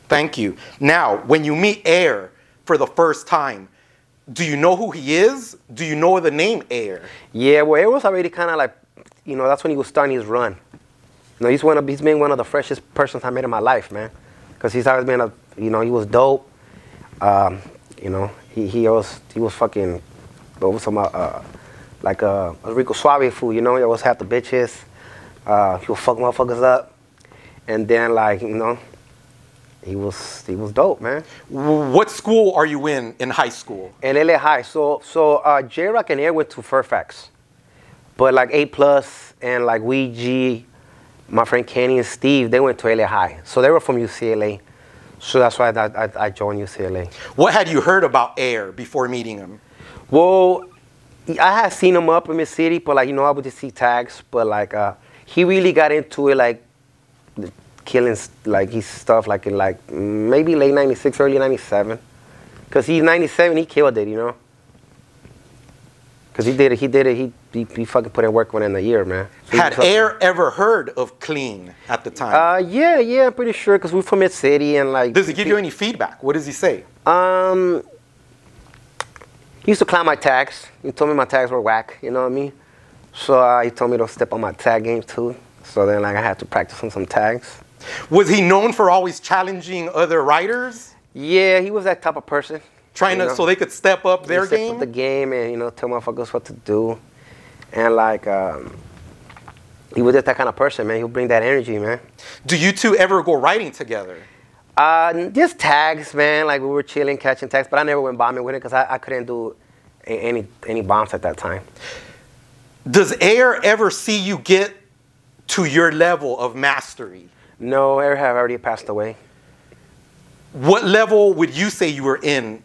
Thank you. Now, when you meet AYER for the first time, do you know who he is? Do you know the name AYER? Yeah, well, it was already kind of like, you know, that's when he was starting his run. You know, he's been one of the freshest persons I met in my life, man. Because he's always been you know, he was dope. You know, he was fucking, what was some, like a Rico Suave fool, you know, he always had the bitches. He would fuck motherfuckers up. And then, like, you know, he was dope, man. What school are you in high school? In LA High. So J-Rock and AYER went to Fairfax. But like A+, and like Ouija, my friend Kenny and Steve, they went to LA High. So they were from UCLA. So that's why I joined UCLA. What had you heard about AYER before meeting him? Well, I had seen him up in the city, but like, you know, I would just see tags. But like, he really got into it, like, killing like his stuff like in like maybe late 96, early 97. Cause he's 97, he killed it, you know. Cause he fucking put in work within a year, man. So had AYER ever heard of KLEAN at the time? Yeah, I'm pretty sure, cause we're from mid city and like. Does he give you any feedback? What does he say? He used to clown my tags. He told me my tags were whack, you know what I mean? So he told me to step on my tag game too. So then like I had to practice on some tags. Was he known for always challenging other writers? Yeah, he was that type of person. Trying to, so they could step up their game? Step up the game and, you know, tell motherfuckers what to do. And like, he was just that kind of person, man. He'll bring that energy, man. Do you two ever go writing together? Just tags, man. Like we were chilling, catching tags, but I never went bombing with it because I couldn't do any bombs at that time. Does AYER ever see you get to your level of mastery? No, AYER have already passed away. What level would you say you were in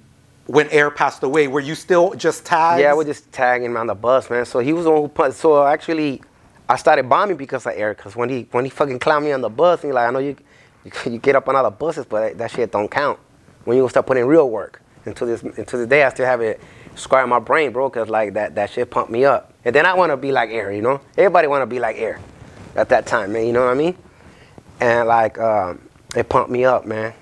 when AYER passed away? Were you still just tags? Yeah, I was just tagging him on the bus, man. So he was the one who put. So actually, I started bombing because of AYER. Because when he fucking clowned me on the bus, and he's like, I know you get up on other buses, but that shit don't count. When you start putting real work. Until this day, I still have it scarred in my brain, bro. Because like that shit pumped me up. And then I want to be like AYER, you know. Everybody want to be like AYER at that time, man. You know what I mean? And like, it pumped me up, man.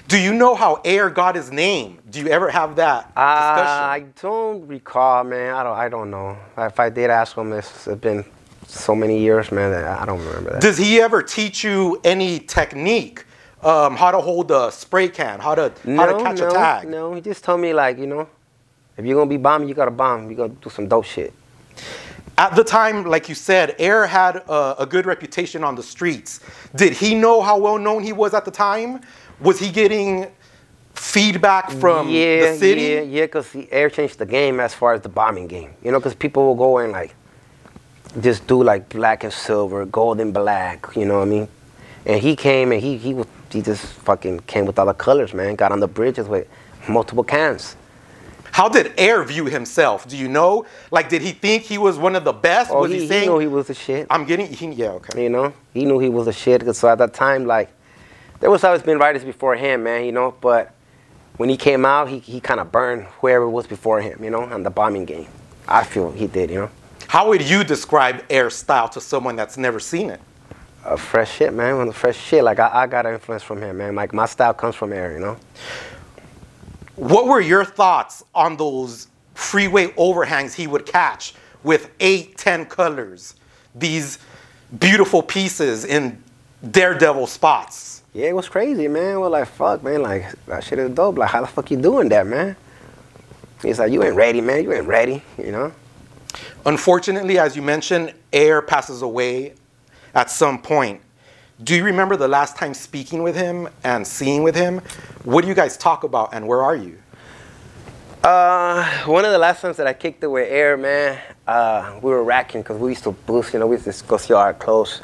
Do you know how AYER got his name? Do you ever have that discussion? I don't recall, man. I don't know. If I did ask him, it's been so many years, man, that I don't remember that. Does he ever teach you any technique? How to hold a spray can? How to catch a tag? No, he just told me, like, you know, if you're going to be bombing, you got to bomb. You got to do some dope shit. At the time, like you said, AYER had a good reputation on the streets. Did he know how well known he was at the time? Was he getting feedback from the city? Yeah, because AYER changed the game as far as the bombing game. You know, because people will go and like just do like black and silver, gold and black. You know what I mean? And he came and he just fucking came with all the colors, man. Got on the bridges with multiple cans. How did AYER view himself? Do you know? Like, did he think he was one of the best? Oh, was he saying? He knew he was the shit. Yeah, okay. You know, he knew he was the shit. So at that time, like, there was always been writers before him, man, you know. But when he came out, he kind of burned whoever was before him, you know, on the bombing game. I feel he did, you know. How would you describe AYER's style to someone that's never seen it? Fresh shit, man. Fresh shit. Like, I got an influence from him, man. Like, my style comes from AYER, you know. What were your thoughts on those freeway overhangs he would catch with 8, 10 colors? These beautiful pieces in daredevil spots. Yeah, it was crazy, man. Well, like, fuck, man. Like, that shit is dope. Like, how the fuck you doing that, man? He's like, you ain't ready, man. You ain't ready, you know? Unfortunately, as you mentioned, AYER passes away at some point. Do you remember the last time speaking with him and seeing with him? What do you guys talk about and where are you? One of the last times that I kicked it with AYER, man, we were racking because we used to boost, you know, we used to go see our clothes.